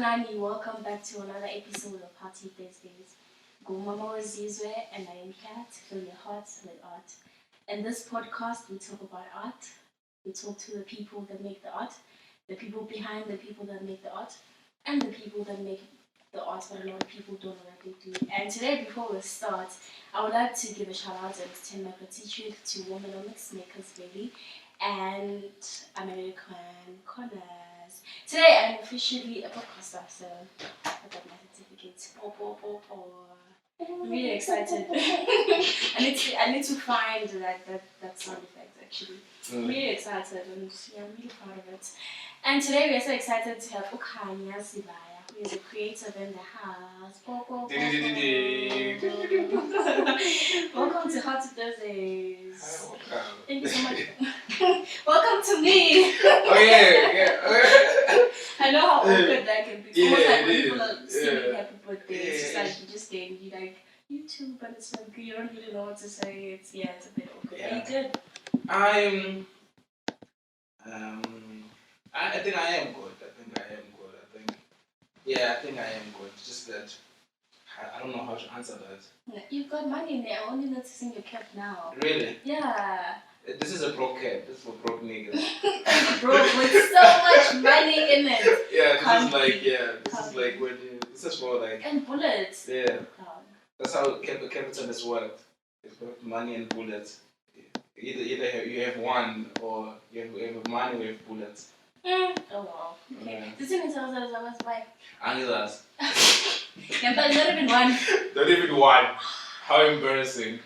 Nani, welcome back to another episode of Party Thursdays. Go Mama Zizwe and I am here to fill your hearts with art. In this podcast, we talk about art. We talk to the people that make the art, the people behind the people that make the art, and the people that make the art that a lot of people don't already do. And today, before we start, I would like to give a shout out and extend my gratitude to Womanomics Makers Baby and American Corners. Today I'm officially a podcaster, so I got my certificate. I'm really excited. I need to find that sound effect actually. I'm really excited and yeah, I'm really proud of it. And today we are so excited to have Khanya, Zibaya, who is a creative in the house. Welcome to Hot Thursdays. Thank you so much. Welcome to me. Oh yeah. I know how awkward that can be. It's almost like when people are singing happy birthday. It's just like you just gave me like you too, but it's like you don't really know what to say. It's a bit awkward. Are you good? I think I am good. I think I am good. Just that I don't know how to answer that. Yeah, you've got money in there. I'm only noticing your cap now. Really? Yeah. This is a broke cap. This is for broke niggas. Broke with so much money in it. This is like when this is for like and bullets. Yeah. That's how capitalists work. It's got money and bullets. Either you have one or you have money or you have bullets. Oh wow. Okay. This is I was like. Angilas. Yeah, but not even one. Not even one. How embarrassing.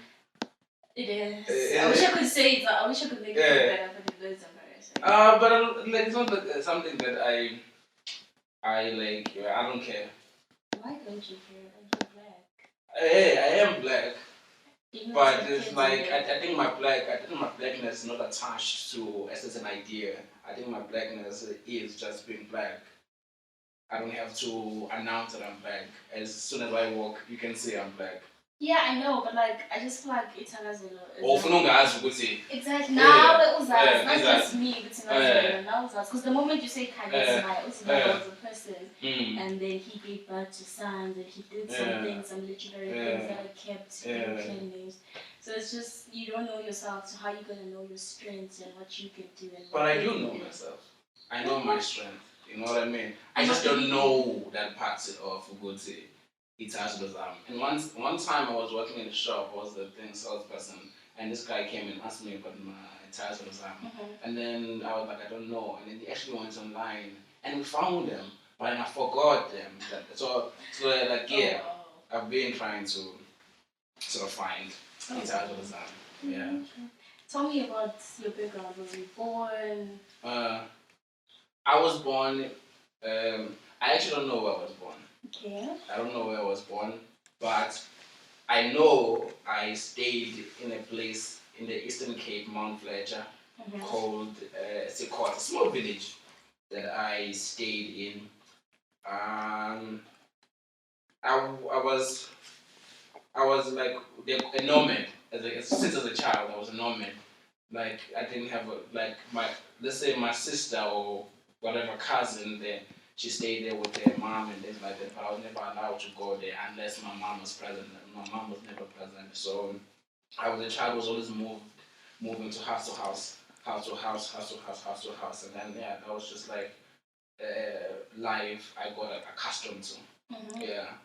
It is. I wish I could say it. I wish I could make it better, but it is embarrassing. But like it's not like something that I like. I don't care. Why don't you care? You're black. I am black. But it's like I think my blackness is not attached to a certain idea. I think my blackness is just being black. I don't have to announce that I'm black. As soon as I walk, you can say I'm black. Yeah, I know, but like I just feel like it's exactly. Now it was not just me, it's now because the moment you say Khanya, was a person, and then he gave birth to sons, and he did some literary things that are kept in clan names. So it's just you don't know yourself, so how are you gonna know your strengths and what you can do? And but I do know myself. I know my strength. You know what I mean? I just don't know that part of Ugozi. It's as good as And one time I was working in the shop, I was the salesperson, and this guy came and asked me about my tires with And then I was like, I don't know. And then he actually went online and we found them, but then I forgot them. I've been trying to sort of find tires with Yeah. Tell me about your background. Were you born? I was born. I actually don't know where I was born. Okay. I don't know where I was born, but I know I stayed in a place in the Eastern Cape, Mount Fletcher, called it's a small village that I stayed in. I was like a nomad. Since as a child, I was a nomad. Like I didn't have let's say my sister or whatever cousin there. She stayed there with her mom and things like that, but I was never allowed to go there unless my mom was present. My mom was never present, so I was a child who was always moving to house to house, and then that was just like life I got accustomed to. Yeah.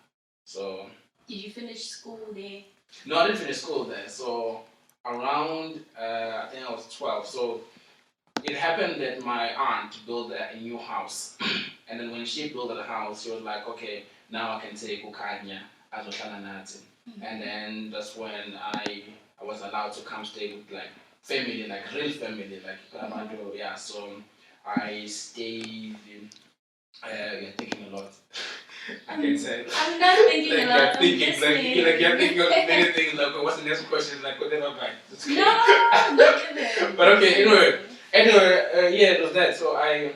So. Did you finish school there? No, I didn't finish school there. So around I think I was 12. So. It happened that my aunt built a new house, and then when she built the house, she was like, okay, now I can take Khanya as a and then that's when I was allowed to come stay with like family, like real family, like So I stayed. You're thinking a lot. I can say. I'm not thinking a lot. You're thinking of many things. Like, what's the next question? Like, whatever. No, not even. But okay, anyway, it was that. So I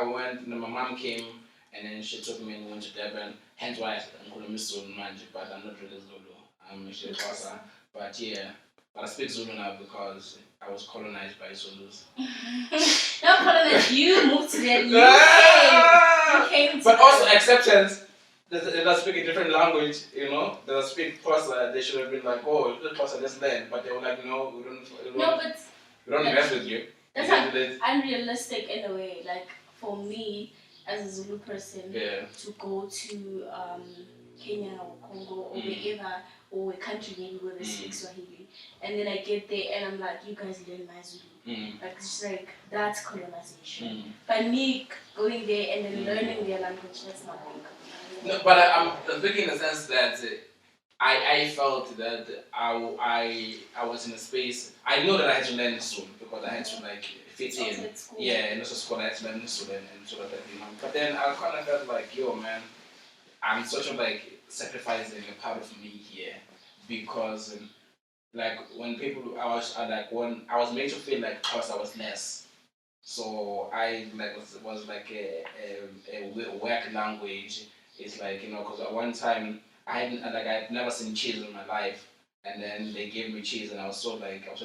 went. My mom came, and then she took me and went to Durban. Hence why I'm calling me Zulu, but I'm not really Zulu. I'm actually Xhosa. But yeah, But I speak Zulu now because I was colonized by Zulus. Not colonized, you moved to there. You came to but also acceptance. They speak a different language, They speak Xhosa. They should have been like, oh, you Xhosa, this land. But they were like, no, we don't mess with you. That's like unrealistic in a way. Like for me, as a Zulu person, to go to Kenya or Congo or wherever, or a country maybe where they speak Swahili, and then I get there and I'm like, you guys learn my Zulu. Like it's just like that's colonization. But me going there and then learning their language, that's not being colonized. No, but I'm thinking in the sense that I felt that I was in a space. I know that I had to learn soon because I had to like fit in. Yeah, and also school I had to learn soon and sort of that, But then I kind of felt like, yo, man, I'm sort of like sacrificing a part of me here because like when people when I was made to feel like because I was less. So I like was like a work language. It's like because at one time I'd never seen cheese in my life, and then they gave me cheese, and I was so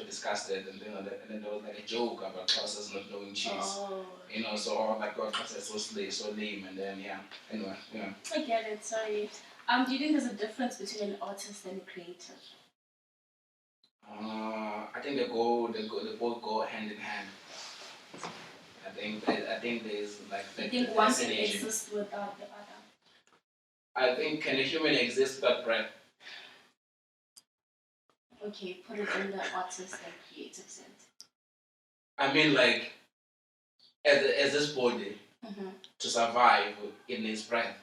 disgusted, and then there was like a joke about classes not knowing cheese. Oh. So I was like, God, classes so lame, and then anyway. I get it. Sorry. Do you think there's a difference between an artist and a creator? I think they both go hand in hand. I think there's like. I think one can exist without the other. I think can a human exist without breath? Okay, put it in the artist and creative sense. I mean, like, as this body to survive in its breath.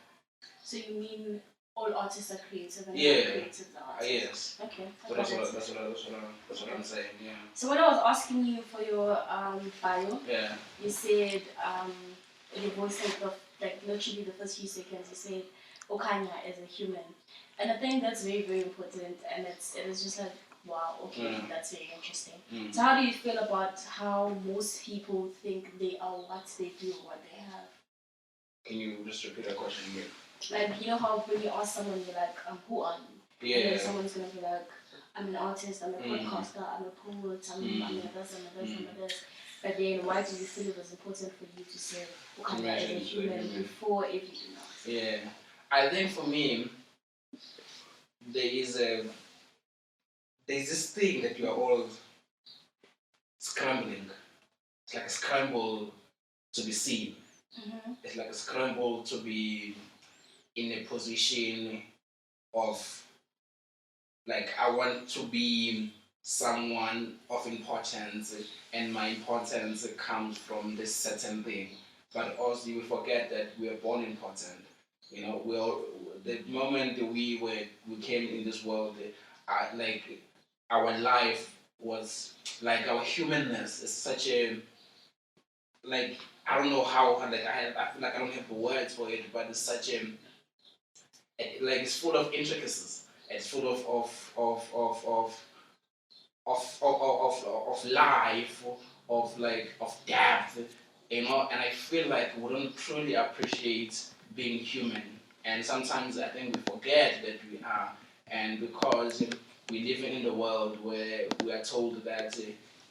So you mean all artists are creative and all creatives are artists? Yes. Okay. So that's what I'm saying. Yeah. So when I was asking you for your bio, you said your voice like literally the first few seconds you said Khanya is a human, and I think that's very very important, and it is just like wow, okay, that's very interesting. So how do you feel about how most people think they are what they do, what they have? Can you just repeat that question again? Like, how when you ask someone, you're like, who are you? Yeah. And then someone's going to be like, I'm an artist, I'm a podcaster, I'm a poet, I'm a this, I'm a this. But then why do you feel it was important for you to say, Khanya as a human before everything else? Yeah. I think for me, there's this thing that you are all scrambling. It's like a scramble to be seen. It's like a scramble to be in a position of like I want to be someone of importance, and my importance comes from this certain thing. But also you forget that we are born important. The moment we came in this world, like our life was like our humanness is such a like I don't know how like I feel like I don't have the words for it, but it's such a like it's full of intricacies. It's full of life, of depth, and I feel like we don't truly appreciate being human, and sometimes I think we forget that we are, and because we live in the world where we are told that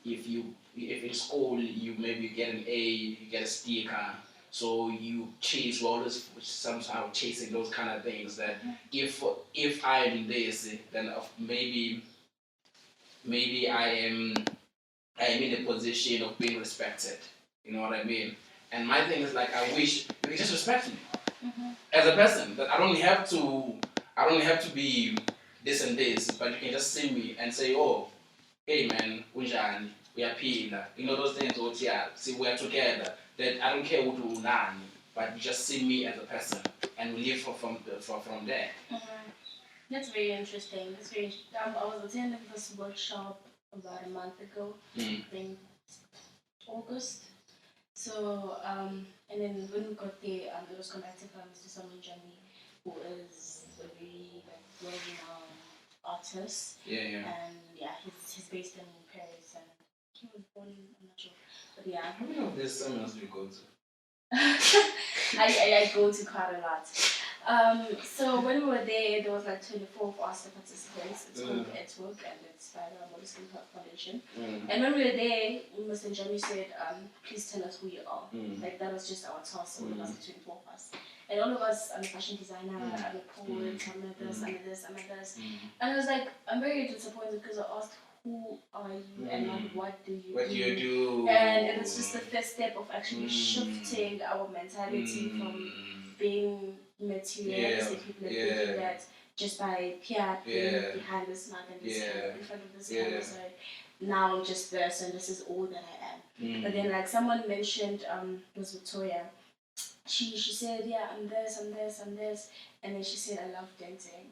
if in school you maybe get an A, you get a sticker. So you chase, we're always somehow chasing those kind of things. That if I am this, then maybe I am in a position of being respected. You know what I mean? And my thing is like I wish you could just respect me as a person. That I don't have to be this and this, but you can just see me and say, oh, hey man, unjani, uyaphila. Those things. What see, we're together. That I don't care what you nani, but you just see me as a person, and we live from there. That's very interesting. I was attending this workshop about a month ago, I think August. So, and then when we got there, it was conducted by Mr. Samuel Jami, who is a very well-renowned artist. And he's based in Paris, and he was born, I'm not sure, but yeah. How many of these seminars do you go to? I go to quite a lot. So when we were there was like 24 of us, the participants. It's called It's Work and it's by the Modern Foundation. And when we were there, Mr. Jamie said, please tell us who you are. Like that was just our task, all of us, 24 of us. And all of us, I'm a fashion designer, I'm a poet, I'm a this, I'm a this, I'm a this. And I was like, I'm very disappointed because I asked, who are you and not what do you do? And it's just the first step of actually shifting our mentality from being materialistic people and thinking that just by being behind this mouth and this in front of this camera, so now I'm just this and this is all that I am. But then like someone mentioned was Victoria. She said, yeah, I'm this, I'm this, I'm this, and then she said, I love dancing.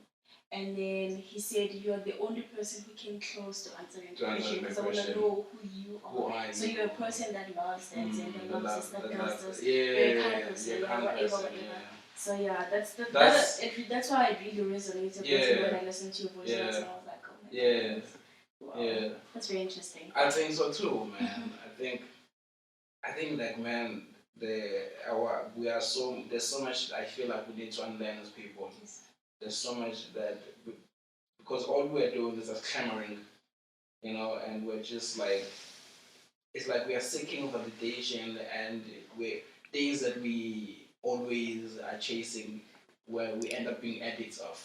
And then he said, you're the only person who came close to answering the question because I want to know who you are. So you're a person that loves dancing, that loves this, that does this, very kind person, whatever. So yeah, that's why it really resonated with me when I listened to your voice and I was like, oh my goodness. Wow. That's very interesting. I think so too, man. I think like man, there's so much I feel like we need to unlearn as people. Yes. There's so much that because all we're doing is just clamoring, and we're just like it's like we are seeking validation and we things that we always are chasing where we end up being addicts of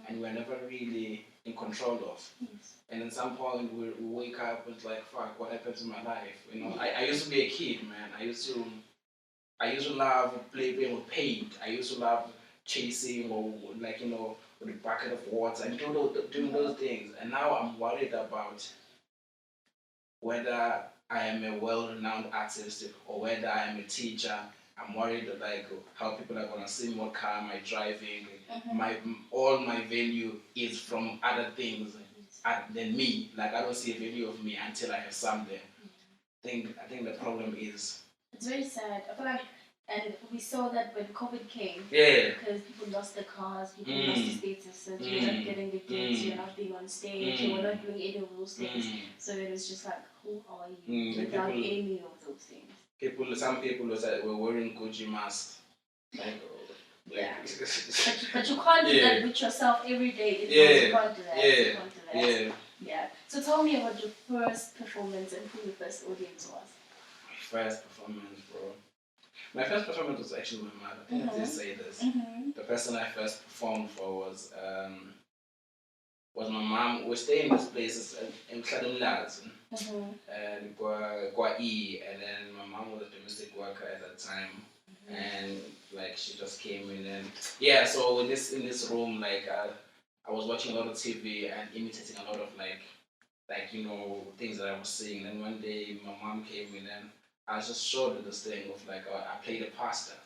and we're never really in control of. Yes. And at some point we wake up and it's like fuck, what happened to my life? I used to be a kid, man. I used to love playing with paint. I used to love chasing or like with a bucket of water and doing those things. And now I'm worried about whether I am a well-renowned artist or whether I am a teacher. I'm worried like how people are gonna see what car am I driving. All my value is from other things than me. Like I don't see a value of me until I have something. I think the problem is it's very sad. I feel like, and we saw that when COVID came. Yeah. Because people lost their cars, people lost their statuses, you're not getting the gigs, you're not being on stage, you're not doing any of those things. So it was just like, who are you without any of those things? Some people were wearing Gucci masks. Like, yeah. but you can't do that with yourself every day. You can't do that. You can't do that. Yeah. So tell me about your first performance and who your first audience was. My first performance, bro. My first performance was actually my mother. I think I did say this. The person I first performed for was my mom. We were staying in this place in Khanya, and and then my mom was a domestic worker at that time, and like she just came in and so in this room like I was watching a lot of TV and imitating a lot of like things that I was seeing. And one day my mom came in and I just showed her this thing of like I played a pastor,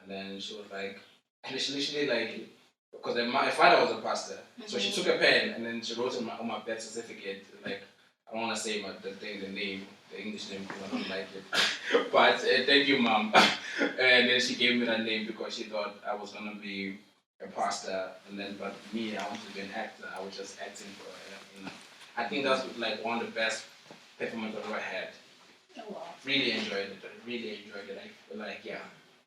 and then she was like, and she literally like because my father was a pastor, so she took a pen and then she wrote on my birth certificate like I don't want to say the name, the English name because I don't like it, but thank you, mom. And then she gave me that name because she thought I was gonna be a pastor, and then but me I wanted to be an actor. I was just acting for her, I think that's like one of the best performances I've ever had. Oh, wow. Really enjoyed it. I feel like, yeah.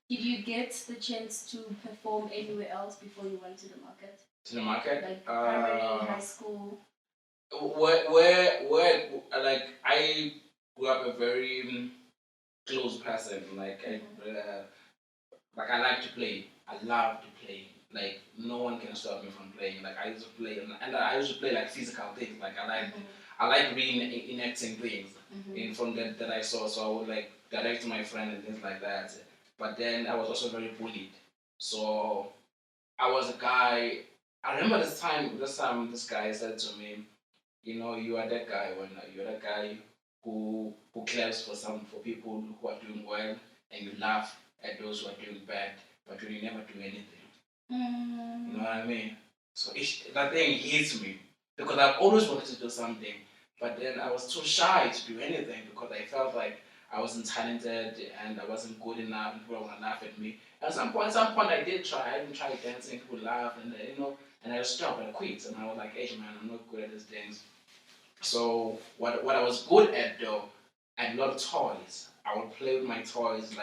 Did you get the chance to perform anywhere else before you went to the market? To the market? Like primary, high school? Where, like, I grew up a very close person. Like, I like to play. I love to play. Like, no one can stop me from playing. Like, I used to play, and I used to play, like, physical things. Like, I like reenacting things from that I saw. So I would like direct my friend and things like that. But then I was also very bullied. So I was a guy. I remember this time this guy said to me, you are that guy when you're that guy who claps for people who are doing well, and you laugh at those who are doing bad, but you never do anything. You know what I mean? So that thing hits me because I've always wanted to do something, but then I was too shy to do anything because I felt like I wasn't talented and I wasn't good enough, and people were gonna laugh at me. At some point I did try. I didn't try dancing. People laughed, and and I stopped and I quit. And I was like, "Hey man, I'm not good at these things." So what I was good at though, I loved toys. I would play with my toys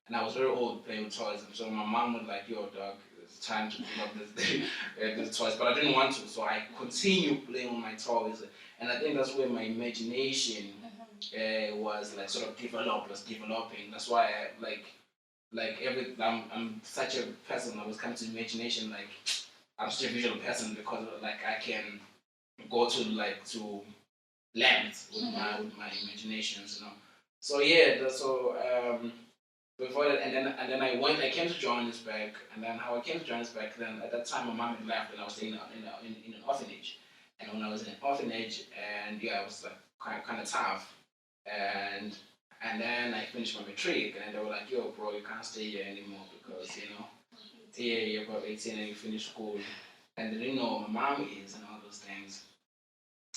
and I was very old playing with toys. And so my mom was like, "Yo, dog, it's time to pull up this toys, but I didn't want to, so I continued playing with my toys, and I think that's where my imagination was like sort of developing. That's why I'm such a person. I was coming to imagination, like I'm such a visual person because like I can go to lengths with my imaginations, you know. So yeah, before that, and then I came to Johannesburg, and then how I came to Johannesburg, then at that time my mom had left, and I was staying in an orphanage, and when I was in an orphanage, and yeah, it was like kind of tough, and and then I finished my matric, and they were like, yo, bro, you can't stay here anymore because yeah, you're about 18 and you finish school, and they didn't know who my mom is and all those things.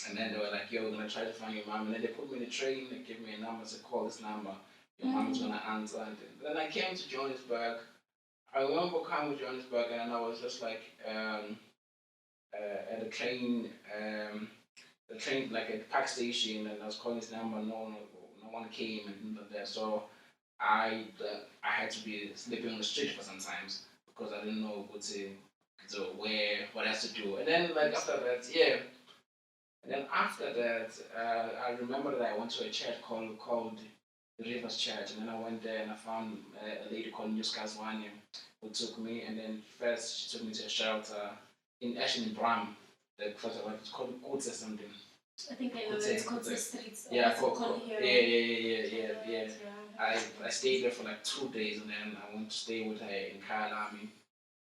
And then they were like, yo, we're gonna try to find your mom. And then they put me in a train, they gave me a number, said, call this number. Your mom's gonna answer. And then I came to Johannesburg. I remember coming to Johannesburg and I was just like at the train, like at the park station, and I was calling this number, no one came and things like that. So I had to be sleeping on the street for some times because I didn't know where, what else to do. And then like after that, yeah, and then after that, I remember that I went to a church called the Rivers Church, and then I went there and I found a lady called Newskazwani who took me, and then first she took me to a shelter in Bram. The first one, it's called Kutse something. I think I know it's called the streets. Yeah, here. Yeah. I stayed there for like 2 days, and then I went to stay with her in Kalami.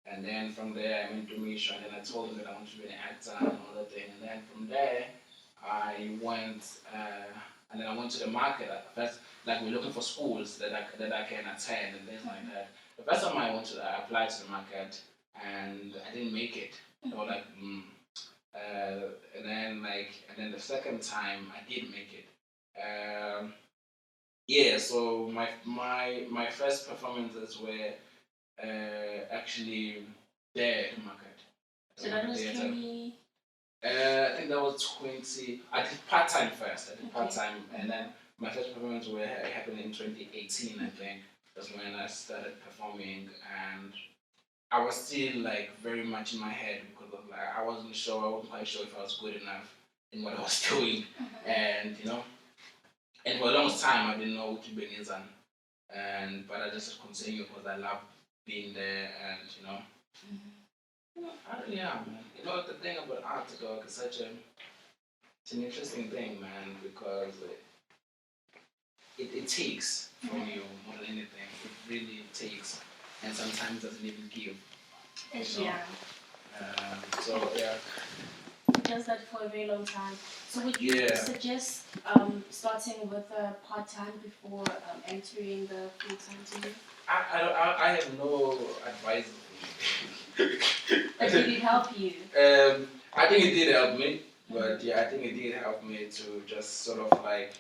And then from there, I went to Misha, and then I told them that I want to be an actor and all that thing. And then from there, I went, and then I went to the market. First, like we're looking for schools that I can attend and things like that. The first time I applied to the market, and I didn't make it. They were like, and then the second time I did make it. Yeah, so my first performances were actually there at the market. So that was 20. I think that was 20. I did part time first. I did part time, and then my first performance happened in 2018. I think that's when I started performing, and I was still like very much in my head because of like I wasn't sure. I wasn't quite sure if I was good enough in what I was doing, and and for the longest time I didn't know what to be and but I just continued because I love being there, and I really am, man. The thing about art, dog, is it's an interesting thing, man, because it takes from you more than anything. It really takes, and sometimes doesn't even give. Yeah. So yeah. It does that for a very long time. So would you suggest starting with part time before entering the full time team? I have no advice. But did it help you? I think it did help me, but yeah, I think it did help me to just sort of like,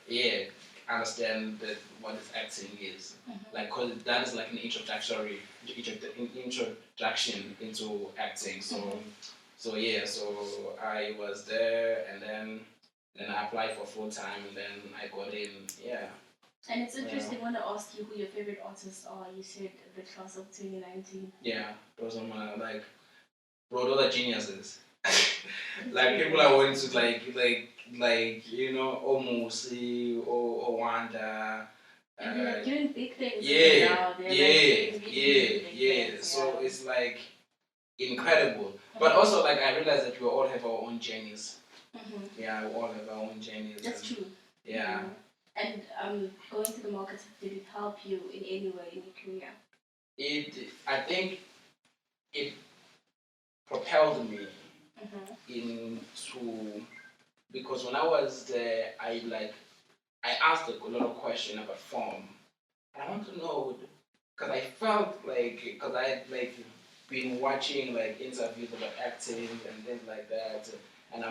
yeah, understand that what this acting is. Like, cause that is like an introduction into acting. So yeah, so I was there, and then I applied for full time, and then I got in. Yeah. And it's interesting when I asked you who your favorite artists are. You said the class of 2019. Yeah, those are my bro, those are geniuses. Like people I went to like Omusi or Wanda. And they're doing big things now. Yeah. So it's like incredible. But also like I realized that we all have our own journeys. Yeah, we all have our own journeys. That's true. Yeah. And going to the market, did it help you in any way in your career? I think it propelled me into, because when I was there, I asked a lot of questions about form. I want to know because I felt like because I had been watching interviews about acting and things like that, and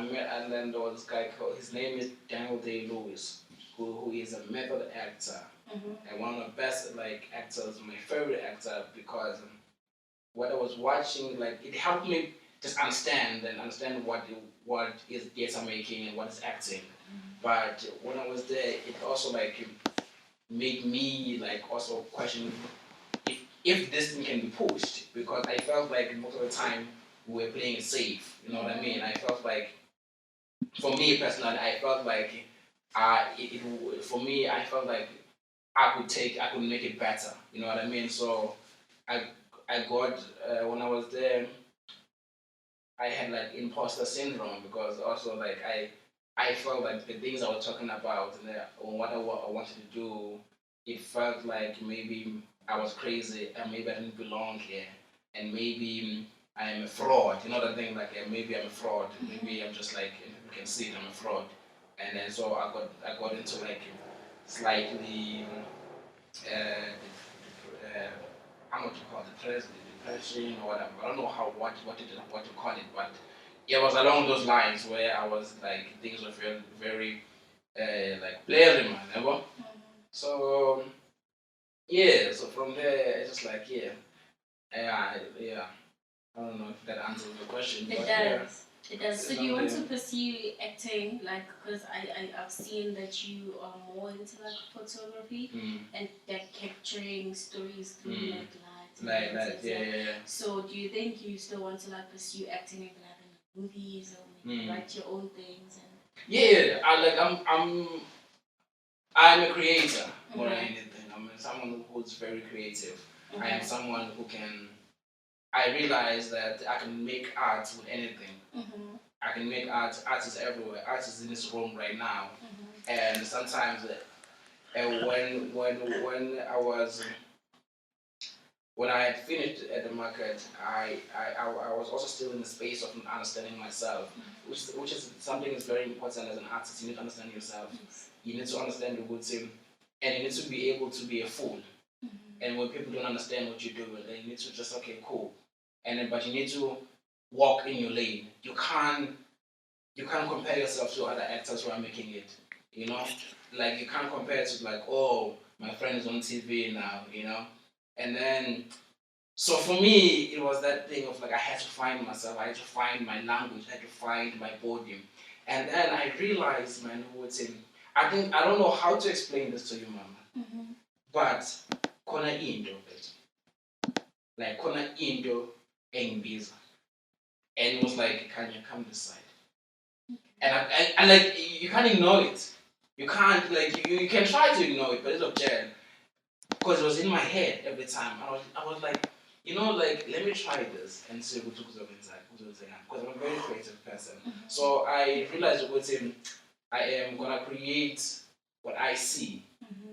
then there was this guy called, his name is Daniel Day-Lewis, who is a method actor and one of the best actors, my favorite actor, because what I was watching, it helped me just understand what is theater making and what is acting. But when I was there, it also made me also question if if this thing can be pushed, because I felt like most of the time we were playing it safe. You know what I mean? I felt like, for me personally, I felt like for me, I felt like I could make it better. You know what I mean? So I I got when I was there, I had like imposter syndrome, because also like I felt like the things I was talking about and what I wanted to do, it felt like maybe I was crazy and maybe I didn't belong here, and maybe I'm a fraud. You know the thing, like maybe I'm a fraud. Maybe I'm just like, and people can see it, I'm a fraud. And then so I got into like slightly I'm not to call it depression or whatever. I don't know what to call it, but it was along those lines where I was like, things were very like blaring my level. So yeah, so from there it's just like yeah. I don't know if that answers the question, It but does. yeah. It does. So do you want to pursue acting, like, because I've seen that you are more into like photography and like capturing stories through like lights. Like that, yeah. So do you think you still want to like pursue acting maybe like in movies or maybe write your own things and yeah, I'm a creator more than anything. I'm someone who's very creative. I am someone who can. I realize that I can make art with anything. I can make art. Art is everywhere. Art is in this room right now. And sometimes, when I had finished at the market, I was also still in the space of understanding myself, which is something that's very important as an artist. You need to understand yourself. You need to understand the good thing, and you need to be able to be a fool. And when people don't understand what you do, then you need to just, okay, cool. And then, but you need to walk in your lane. You can't compare yourself to other actors who are making it. You know, like you can't compare it to like, oh, my friend is on TV now. You know, and then so for me, it was that thing of like I had to find myself. I had to find my language. I had to find my body. And then I realized, man, I don't know how to explain this to you, Mama. But kona into it, like kona into engibiza, and it was like, Khanya, come this side, and like you can't ignore it. You can't like you can try to ignore it, but it's object, because it was in my head every time. I was like, like, let me try this and see what goes inside, because I'm a very creative person. So I realized with him, I am gonna create what I see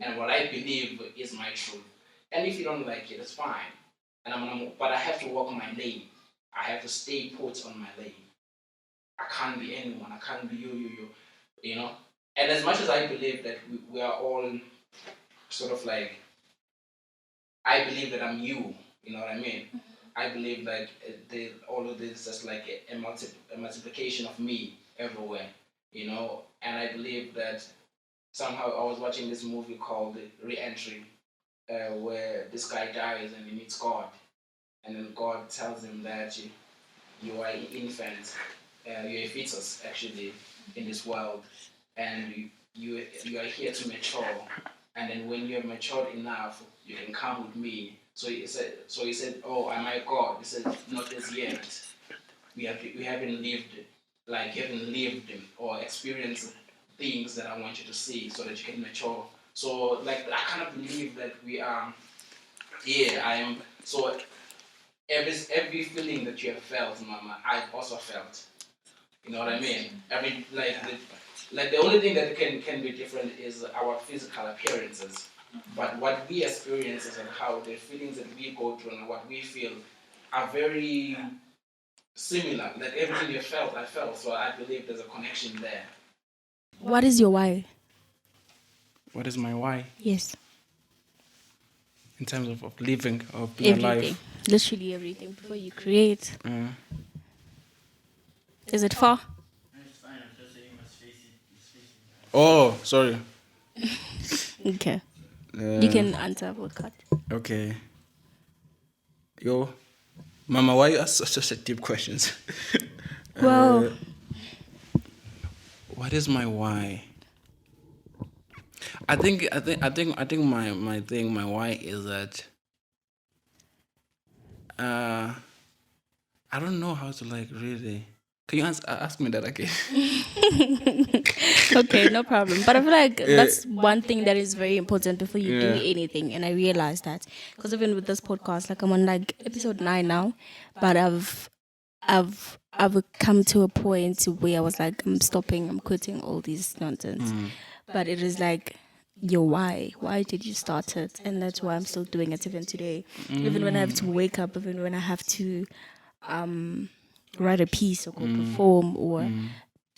and what I believe is my truth. And if you don't like it, it's fine. But I have to walk my lane. I have to stay put on my lane. I can't be anyone. I can't be you. You know. And as much as I believe that we are all sort of like, I believe that I'm you. You know what I mean? I believe like all of this is like a multiplication of me everywhere. And I believe that somehow I was watching this movie called Re-Entry, where this guy dies and he meets God, and then God tells him that you are an infant, you're a fetus actually in this world, and you are here to mature, and then when you're matured enough, you can come with me. So he said, oh, am I God? He said, not as yet. We haven't lived or experienced things that I want you to see so that you can mature. So like I kind of believe that we are. Yeah, I am. So every feeling that you have felt, Mama, I've also felt. You know what I mean? Like the only thing that can be different is our physical appearances. But what we experience and how the feelings that we go through and what we feel are very similar. Like everything you felt, I felt. So I believe there's a connection there. what is your why? What is my why? Yes. In terms of living, of being Everything. alive? Literally everything before you create. Is it far? Oh, sorry. Okay. You can answer what cut. Okay. Yo, Mama, why you ask such a deep questions? Well, What is my why? I think my why is that I don't know how to like really. Can you ask me that again? Okay, no problem. But I feel like Yeah. that's one thing that is very important before you do Yeah. anything. And I realized that because even with this podcast, like I'm on like episode 9 now, but I've come to a point where I was like, I'm stopping, I'm quitting all this nonsense. But it is like your why. Why did you start it? And that's why I'm still doing it even today. Even when I have to wake up, even when I have to write a piece or go perform or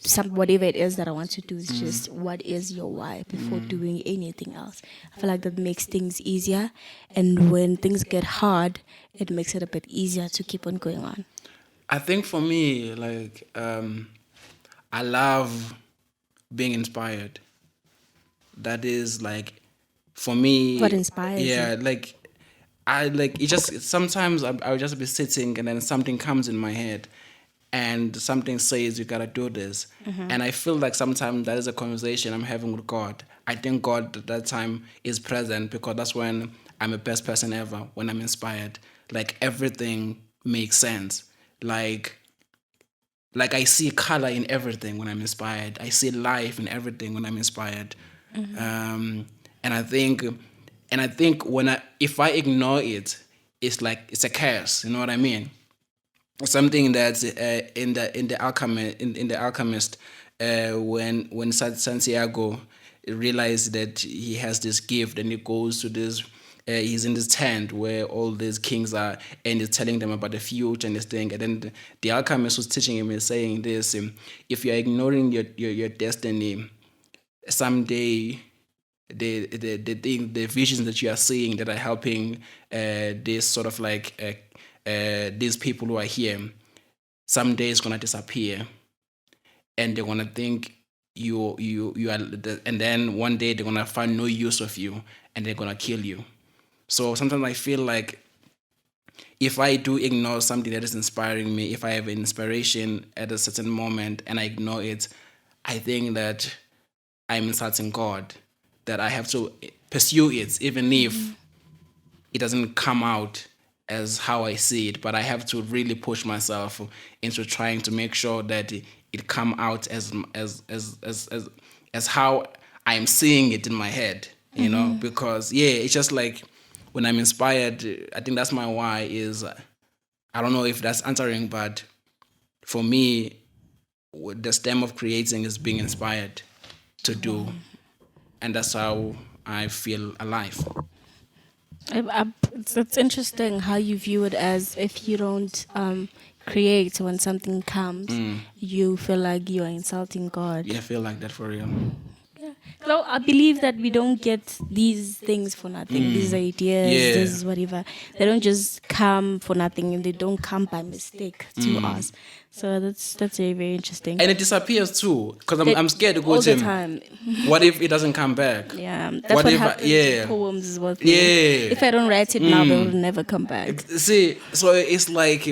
some whatever it is that I want to do is just what is your why before doing anything else. I feel like that makes things easier, and when things get hard, it makes it a bit easier to keep on going on. I think for me, like, I love being inspired. That is like, for me, What inspires yeah, you? like, I like it. Just sometimes I'll just be sitting and then something comes in my head, and something says you gotta do this, and I feel like sometimes that is a conversation I'm having with God. I think God at that time is present because that's when I'm the best person ever. When I'm inspired, like everything makes sense. Like I see color in everything when I'm inspired. I see life in everything when I'm inspired. Um, and I think when if I ignore it, it's like it's a curse. You know what I mean? Something that's in the alchemist, when Santiago realized that he has this gift, and he goes to this, he's in this tent where all these kings are, and he's telling them about the future and this thing, and then the alchemist was teaching him is saying this, if you're ignoring your destiny, someday the visions that you are seeing that are helping this sort of like these people who are here, someday it's gonna disappear, and they're gonna think you are and then one day they're gonna find no use of you, and they're gonna kill you. So sometimes I feel like if I do ignore something that is inspiring me, if I have an inspiration at a certain moment and I ignore it, I think that I'm insulting God, that I have to pursue it even if it doesn't come out as how I see it, but I have to really push myself into trying to make sure that it come out as how I'm seeing it in my head, because yeah, it's just like when I'm inspired, I think that's my why is, I don't know if that's answering, but for me, the stem of creating is being inspired to do, and that's how I feel alive. It's interesting how you view it as if you don't create when something comes, you feel like you are insulting God. Yeah, I feel like that for real. So I believe that we don't get these things for nothing. These ideas, Yeah. this whatever, they don't just come for nothing, and they don't come by mistake to us. So that's very very interesting. And it disappears too, because I'm, That I'm scared to go all to the him. time. What if it doesn't come back? Yeah, that's What what if happens yeah. with poems with me. Yeah. If I don't write it now, they will never come back. See, so it's like,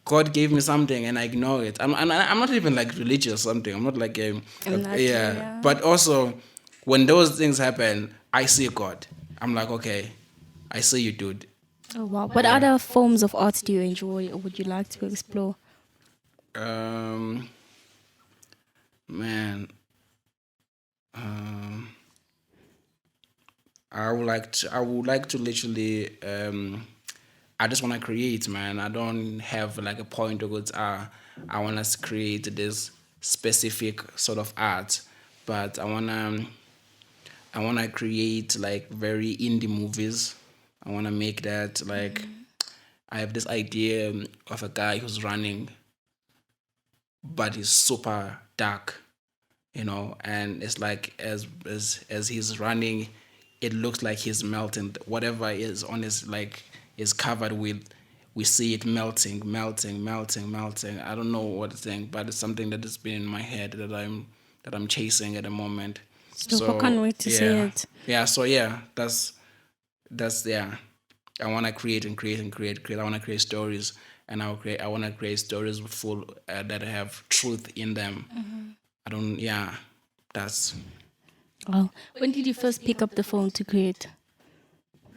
God gave me something and I ignore it. I'm not even like religious or something. I'm not like I'm not, yeah. yeah. But also, when those things happen, I see God. I'm like, okay, I see you, dude. Oh wow! What other forms of art do you enjoy, or would you like to explore? Um, man, um, I would like to literally, I just want to create, man. I don't have like a point to go to, I want to create this specific sort of art, but I want to create like very indie movies. I want to make that like, I have this idea of a guy who's running, but he's super dark, and it's like as he's running, it looks like he's melting. Whatever is on his, like, is covered with, we see it melting, melting, melting, melting. I don't know what to think, but it's something that has been in my head that I'm chasing at the moment. So I can't wait to see yeah, it. yeah. So yeah, that's yeah. I want to create and create and create. I want to create stories, and I want to create stories full, that have truth in them. I don't. Yeah, that's. Well, when did you first pick up the phone to create?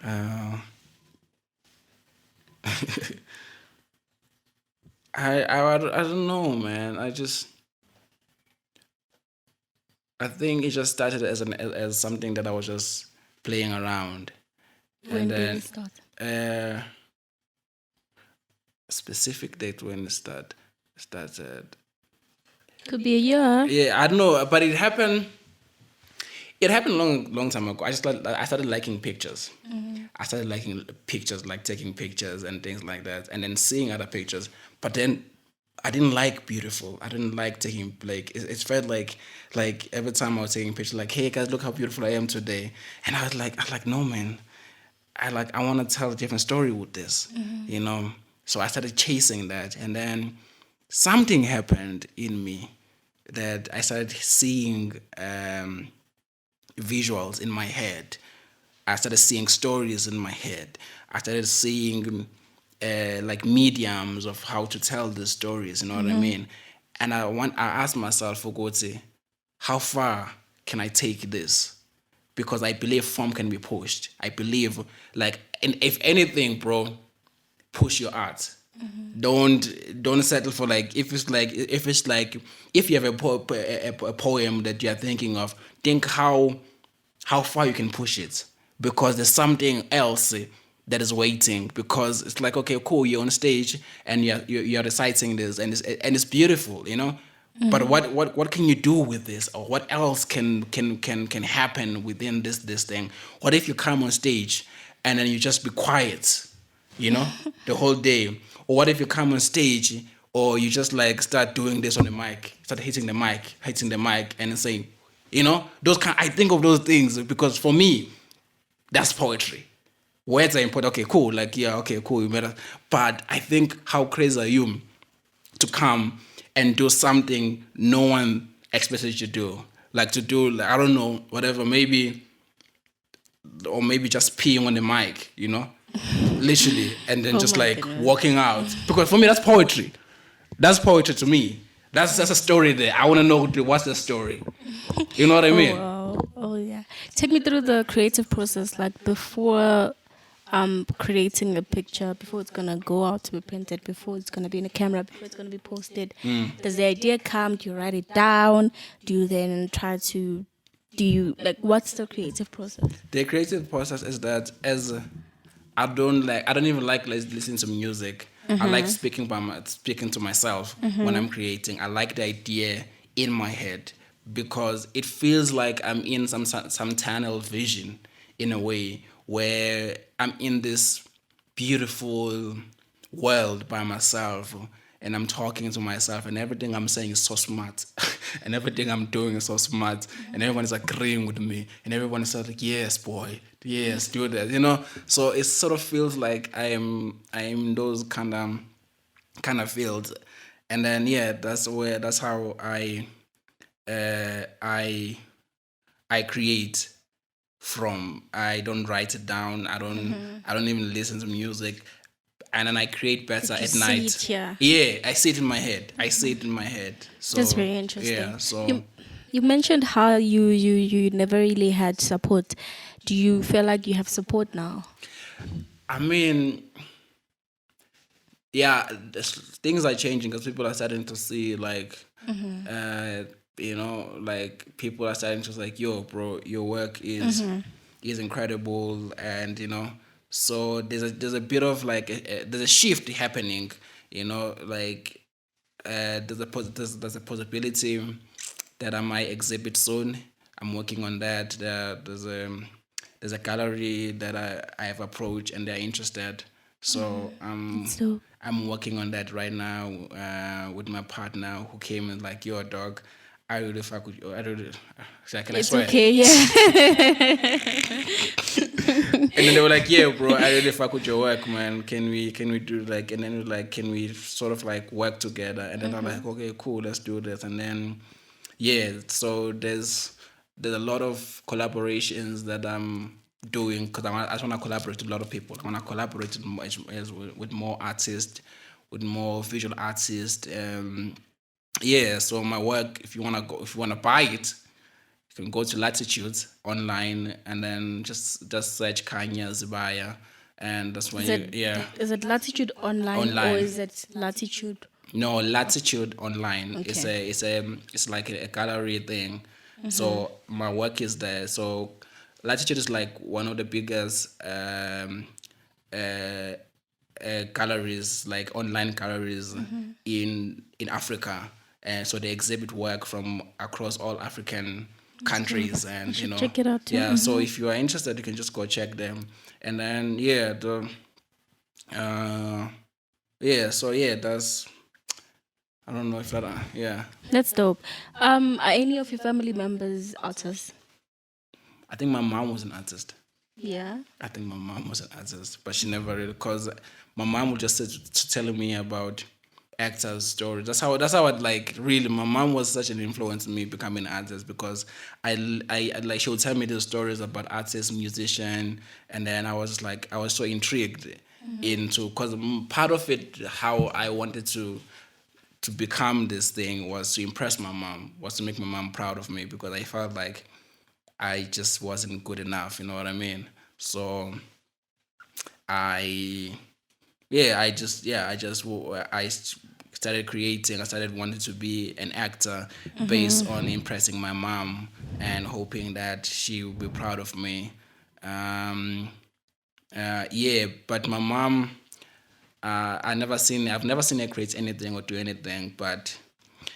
Uh, I don't know, man. I think it just started as something that I was just playing around, and When did then it start? uh, specific date when it started. Could be a year. Yeah, I don't know, but it happened. It happened long time ago. I started liking pictures. I started liking pictures, like taking pictures and things like that, and then seeing other pictures. But then I didn't like beautiful. I didn't like taking like it felt like every time I was taking pictures, like, hey guys, look how beautiful I am today, and I was like, no man, I want to tell a different story with this, you know. So I started chasing that, and then something happened in me that I started seeing visuals in my head. I started seeing stories in my head. I started seeing like mediums of how to tell the stories. You know what I mean? And I asked myself, Ogoti, how far can I take this? Because I believe form can be pushed. I believe, like, and if anything, bro, push your art. Don't settle for like if you have a poem that you are thinking of, think how far you can push it, because there's something else that is waiting. Because it's like, okay, cool, you're on stage and you're reciting this, and it's beautiful, you know. But what can you do with this, or what else can happen within this thing? What if you come on stage and then you just be quiet, you know, the whole day? Or what if you come on stage, or you just like start doing this on the mic, start hitting the mic and saying, you know, those kind. I think of those things because for me, that's poetry. Words are important. Okay, cool. Like, yeah, okay, cool. You better. But I think, how crazy are you to come and do something no one expected you to do? Like to do, like, I don't know, whatever, maybe, or maybe just peeing on the mic, you know, literally, and then Oh just my like goodness. walking out. Because for me, that's poetry. That's poetry to me. That's a story there. I want to know what's the story. You know what I Oh mean? wow. Oh yeah. Take me through the creative process, like before creating a picture, before it's gonna go out to be printed, before it's gonna be in a camera, before it's gonna be posted. Does the idea come? Do you write it down? Do you then try to do you like what's the creative process? The creative process is that, as I don't even like listening to music. I like speaking to myself when I'm creating. I like the idea in my head, because it feels like I'm in some tunnel vision, in a way where I'm in this beautiful world by myself, and I'm talking to myself, and everything I'm saying is so smart and everything I'm doing is so smart, and everyone is agreeing with me, and everyone is sort of like, yes boy, yes, do that, you know. So it sort of feels like I am those kind of fields. And then, yeah, that's how uh I I create from. I don't write it down. I don't even listen to music. And then I create better You at see night. it here. Yeah, I see it in my head. That's So very interesting. yeah, so You mentioned how you never really had support. Do you feel like you have support now? I mean, yeah, things are changing because people are starting to see, like, uh, like, people are starting to like, yo, bro, your work is incredible, and so there's a bit of like there's a shift happening, like, there's a possibility that I might exhibit soon. I'm working on that. There's a gallery that I have approached and they're interested. So So I'm working on that right now with my partner, who came and like, yo, dog, I really fuck with you. I really, can I it's swear? okay, yeah. And then they were like, yeah, bro, I really fuck with your work, man. Can we do like, and then like, can we sort of like work together? And then I'm like, okay, cool, let's do this. And then, yeah, so there's a lot of collaborations that I'm doing, because I just want to collaborate with a lot of people. I want to collaborate with more artists, with more visual artists. Yeah, so my work, if you wanna buy it, you can go to Latitude online, and then just search Khanya, Zibaya. and that's when Is you it is it Latitude online, or Online. is it Latitude? No, Latitude Online. Okay. It's like a gallery thing. So my work is there. So Latitude is like one of the biggest uh, galleries, like online galleries in Africa. And so they exhibit work from across all African countries, I and should check it out too. yeah. So if you are interested, you can just go check them. And then uh, so yeah, that's, I don't know if that, yeah. That's dope. Are any of your family members artists? I think my mom was an artist. Yeah. I think my mom was an artist, but she never really, because my mom would just sit to telling me about actors' stories. That's how it, like, really, my mom was such an influence in me becoming an artist, because I like, she would tell me those stories about artists, musician, and then I was like, I was so intrigued into, because part of it, how I wanted to become this thing, was to impress my mom, was to make my mom proud of me, because I felt like I just wasn't good enough, you know what I mean? So I, I started creating. I started wanting to be an actor based on impressing my mom and hoping that she would be proud of me. Um, but my mom, I've never seen her create anything or do anything, but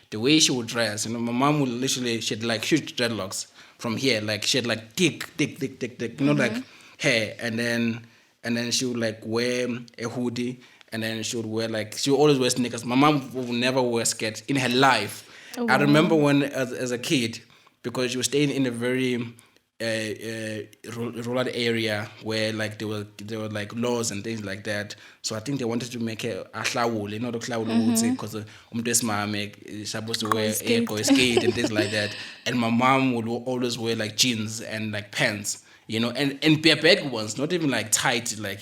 the way she would dress, my mom would literally, she had like huge dreadlocks from here, like she had like thick, like hair, and then she would like wear a hoodie, and then she would wear, like, she would always wear sneakers. My mom would never wear skirts in her life. Oh, I remember wow. when, as a kid, because she was staying in a very rural area where, like, there were like laws and things like that. So I think they wanted to make a hlawule, not a hlawule, because umuntu wesimame is supposed to wear a skate and things like that. And my mom would always wear like jeans and like pants, and bare baggy ones, not even like tight, like,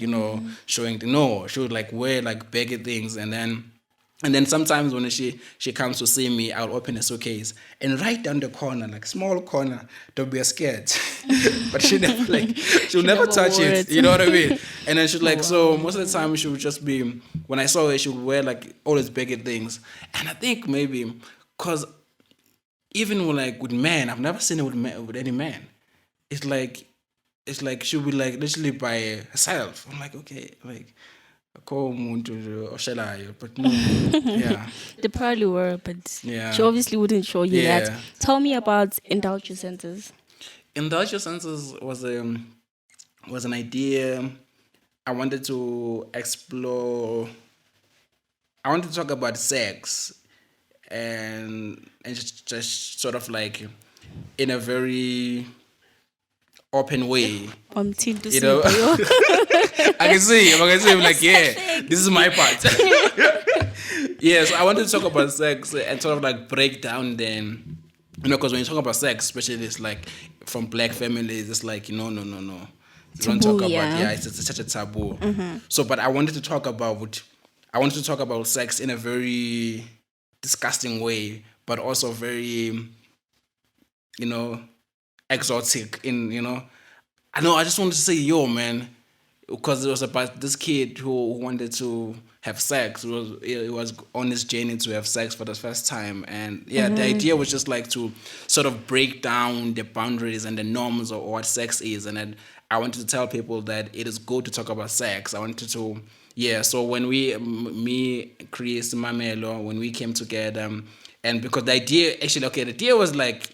showing. No, she would like wear like baggy things, and then sometimes when she comes to see me, I'll open a suitcase, and right down the corner, like small corner, there'll be a skirt. But she never, like, she'll never never touch wore it. it. You know what I mean? And then she'd like, Oh, so most of the time she would just be, when I saw her, she would wear like all these baggy things. And I think maybe because even when, like, with men, I've never seen it with any man. It's like she'll be like literally by herself. I'm like, okay, like, call umuntu oshelayo, but no, yeah, They probably were, but yeah, she obviously wouldn't show you that. yeah. Tell me about indulge your senses. Indulge your senses was an idea. I wanted to explore. I wanted to talk about sex, and just sort of like in a very open way. Tinto You know, Zibaya. I can see him. I'm like, yeah, this is my part. Yeah, so I wanted to talk about sex and sort of like break down then, because when you talk about sex, especially it's like from black families, it's like, no. You don't talk Taboo, about, yeah. it's such a taboo. So, but I wanted to talk about sex in a very disgusting way, but also very, you know, exotic I know, I just wanted to say, yo, man, because it was about this kid who wanted to have sex. It was on his journey to have sex for the first time, and yeah, the idea was just like to sort of break down the boundaries and the norms of what sex is, and then I wanted to tell people that it is good to talk about sex. I wanted to, yeah. So when me, Chris, Mamelo, when we came together, and because the idea was like,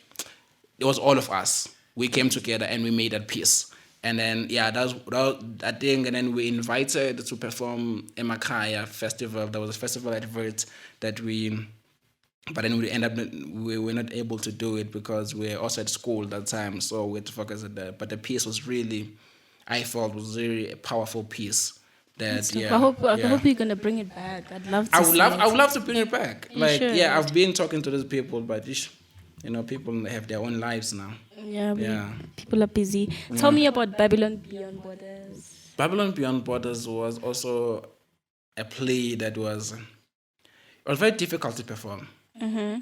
it was all of us. We came together and we made that piece. And then, yeah, that was that thing. And then we invited to perform Emakaya festival. There was a festival advert that but then we were not able to do it because we were also at school that time. So we had to focus on that. But the piece was really, I felt, was really a powerful piece. That, yeah, I yeah. hope you're gonna bring it back. I'd love to. I would love to bring it back. You Like, should. yeah, I've been talking to those people, but people have their own lives now. Yeah, Yeah. people are busy. Tell me about Babylon Beyond Borders. Babylon Beyond Borders was also a play that was very difficult to perform.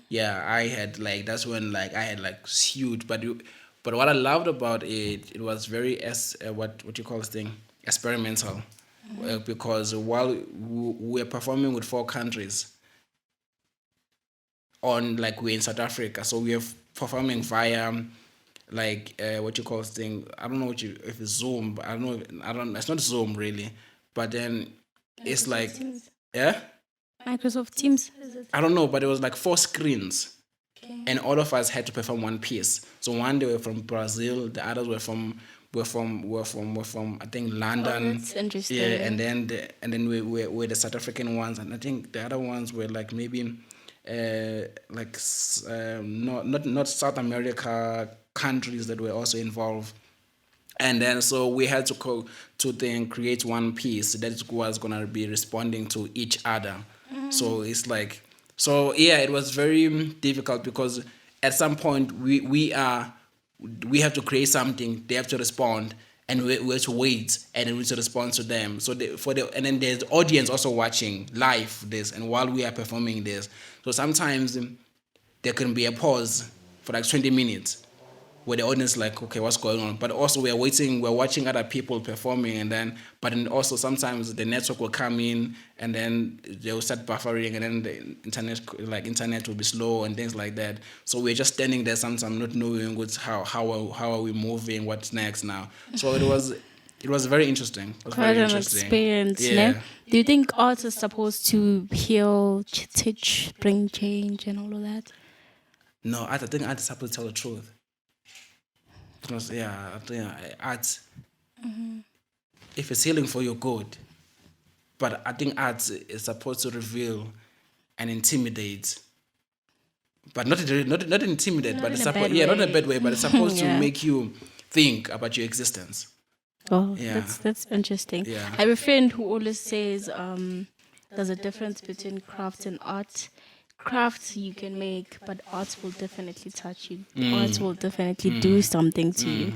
Yeah, I had like that's when like I had like huge, but what I loved about it, it was very what you call this thing, experimental, because while we're performing with 4 countries, on like we're in South Africa, so we're performing via like what you call this thing. I don't know if it's Zoom, but I don't know. I don't. It's not Zoom really, but then it's like Teams. yeah. Microsoft Teams. Is it? I don't know, but it was like 4 screens, Okay. and all of us had to perform one piece. So one they were from Brazil, the others were from I think London. Oh, that's interesting. Yeah, and then we the South African ones, and I think the other ones were like maybe not South America countries that were also involved. And then so we had to to then create one piece that was gonna be responding to each other. So it's like, so yeah, it was very difficult because at some point we have to create something, they have to respond, and we have to wait, and then we have to respond to them. So and then there's the audience also watching live this, and while we are performing this, so sometimes there can be a pause for like 20 minutes where the audience is like, okay, what's going on? But also we're watching other people performing, but then also sometimes the network will come in, and then they'll start buffering, and then the internet will be slow and things like that. So we're just standing there sometimes not knowing how are we moving, what's next now. So it was very interesting. It was Quite very an interesting. experience, Yeah. no? Do you think art is supposed to heal, teach, bring change, and all of that? No, I think art is supposed to tell the truth. Because I think art, if it's healing for your good, but I think art is supposed to reveal and intimidate, but not intimidate, Not but in it's a supposed bad not in a way. bad way, but it's supposed Yeah. to make you think about your existence. Oh, Yeah. that's interesting. Yeah. I have a friend who always says there's a difference between craft and art. Crafts you can make, but art will definitely touch you. Art will definitely do something to you.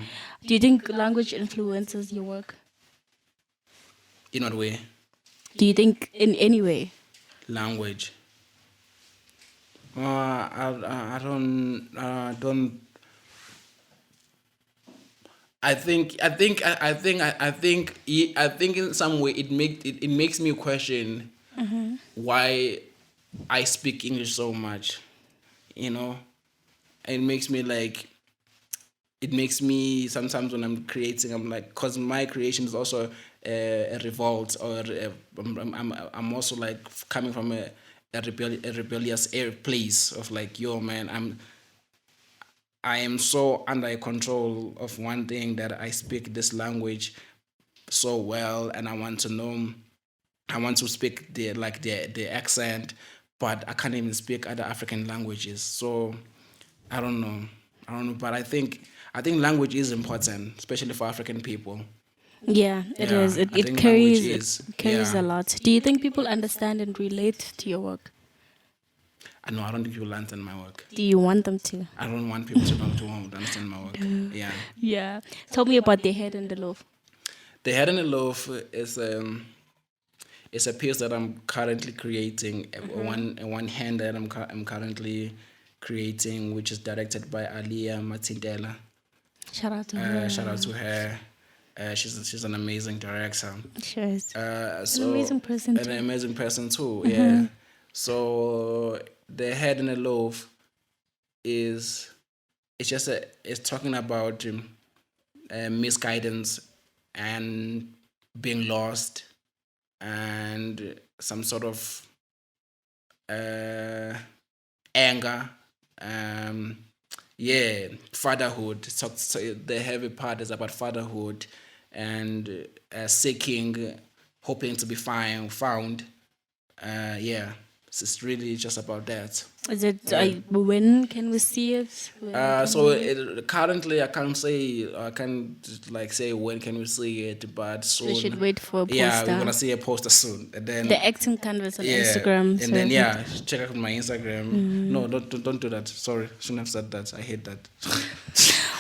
Do you think language influences your work? In what way? Do you think in any way? Language. I don't. I think in some way it makes me question why I speak English so much, you know. It makes me sometimes when I'm creating, I'm like, cause my creation is also a revolt, or I'm also like coming from a rebellious place of like, yo man, I am so under control of one thing that I speak this language so well, and I want to speak the accent, but I can't even speak other African languages. So I don't know, but I think language is important, especially for African people. Yeah, it Yeah, is. I It think carries language is, carries yeah. a lot. Do you think people understand and relate to your work? I know I don't think people understand my work. Do you want them to? I don't want people to understand my work. Yeah. Yeah. Tell me about the head and the loaf. The Head in the Loaf is a piece that I'm currently creating. One hand that I'm currently creating, which is directed by Alia Matindela. Shout out to her. Shout out to her. She's an amazing director. Sure is. So amazing person An too. amazing person too. Yeah. So The Head in the Loaf it's talking about misguidance and being lost, and some sort of anger, fatherhood. So the heavy part is about fatherhood and seeking, hoping to be found. It's really just about that. Is it when can we see it? When can Currently I can't say when can we see it, but soon. we should wait for a poster? Yeah, we're gonna see a poster soon, and then The acting canvas on Instagram. and then check out my Instagram. No, don't do that. Sorry, shouldn't have said that. I hate that.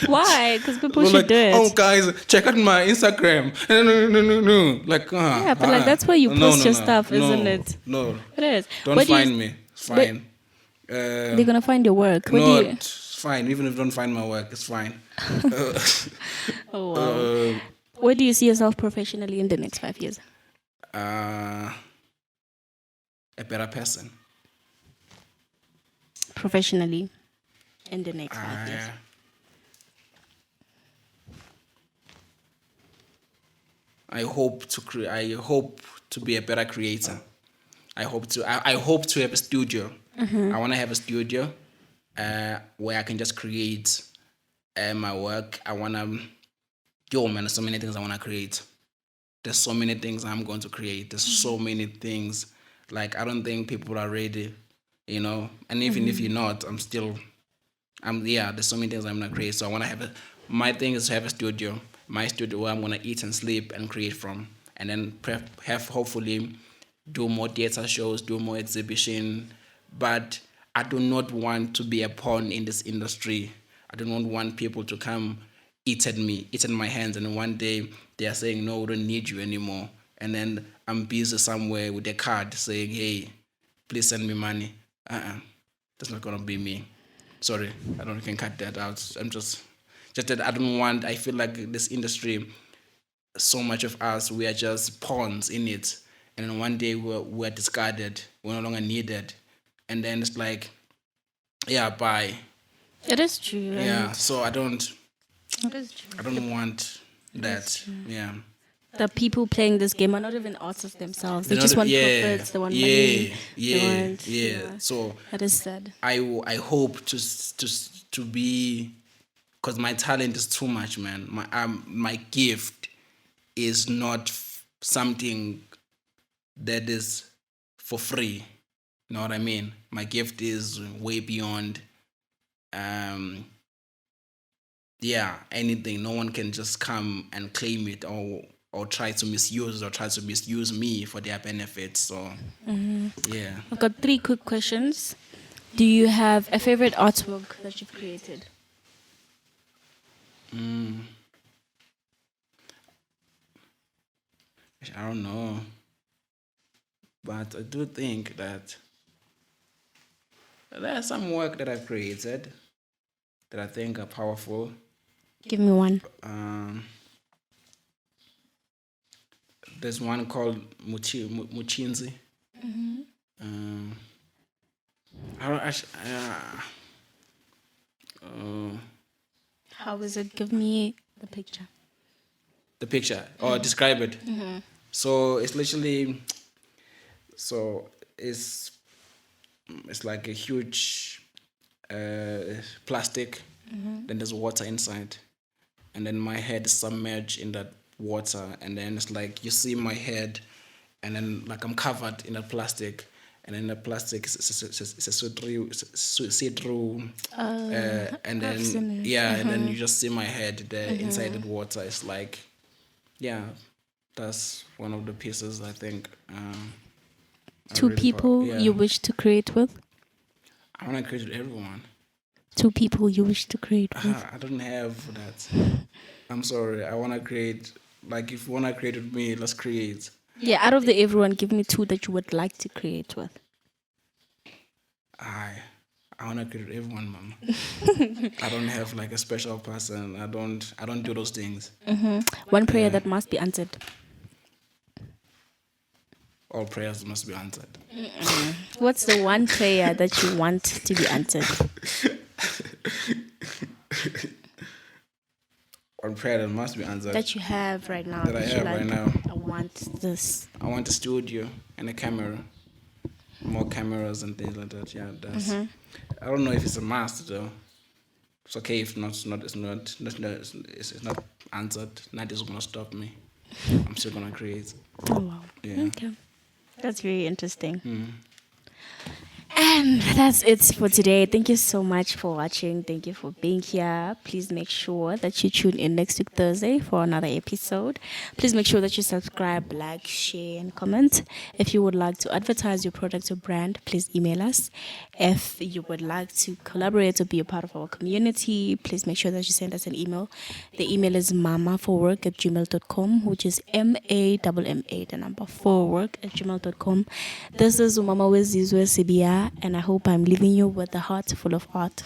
Why? Because people We're should like, do it. oh guys, check out my Instagram. No. Like, Yeah, but like that's where you post your stuff, isn't it? No, It is. don't What do you- find me. It's fine. They're gonna find your work. What No, do you? it's fine. Even if you don't find my work, it's fine. Oh wow. Where do you see yourself professionally in the next 5 years? A better person. Professionally in the next 5 years. I hope to be a better creator. I hope to have a studio. I want to have a studio where I can just create my work. I want to. Yo, man, there's so many things I want to create. There's so many things I'm going to create. There's so many things. Like, I don't think people are ready, you know. And even if you're not, there's so many things I'm going to create. So I want to my thing is to have a studio. My studio where I'm going to eat and sleep and create from. And then hopefully do more theater shows, do more exhibition. But I do not want to be a pawn in this industry. I do not want people to come eat at my hands, and one day they are saying, no, we don't need you anymore. And then I'm busy somewhere with a card saying, hey, please send me money. That's not going to be me. Sorry, I don't can cut that out. I'm just that I feel like this industry, so much of us, we are just pawns in it. And then one day we're discarded, we're no longer needed. And then it's like, yeah, bye. It is true. Yeah, so It is true. I don't want that. Yeah. The people playing this game are not even artists themselves. They just want profits. They want money. Yeah. So that is sad. I hope to be, because my talent is too much, man. My gift is not something that is for free. You know what I mean? My gift is way beyond. Anything. No one can just come and claim it or try to misuse me for their benefits. So, yeah. I've got 3 quick questions. Do you have a favorite artwork that you've created? I don't know. But I do think that there's some work that I've created that I think are powerful. Give me one. There's one called Muchinzi. How is it? Give me the picture. The picture, or describe it. So it's literally, it's like a huge plastic. Then there's water inside, and then my head is submerged in that water, and then it's like you see my head, and then like I'm covered in a plastic, and then the plastic is a see-through, and then and then you just see my head there inside the water. It's like, that's one of the pieces I think. 2 people you wish to create with? I want to create with everyone. 2 people you wish to create with? I don't have that. I'm sorry. I want to create, like, if you want to create with me, let's create. Yeah, out of the everyone, give me 2 that you would like to create with. I want to create with everyone, mama. I don't have like a special person. I don't do those things. One prayer that must be answered. All prayers must be answered. What's the one prayer that you want to be answered? One prayer that must be answered. That you have right now. That I have right now. I want this. I want a studio and a camera. More cameras and things like that. Yeah, that's. I don't know if it's a must though. It's okay if it's not answered. That is gonna stop me. I'm still gonna create. Oh wow. Yeah. Okay. That's very interesting. And that's it for today. Thank you so much for watching. Thank you for being here. Please make sure that you tune in next week Thursday for another episode. Please make sure that you subscribe, like, share, and comment. If you would like to advertise your product or brand, please email us. If you would like to collaborate or be a part of our community, please make sure that you send us an email. The email is mamaforwork@gmail.com, which is MAMMA4work@gmail.com. This is Umama Zibaya, and I hope I'm leaving you with a heart full of art.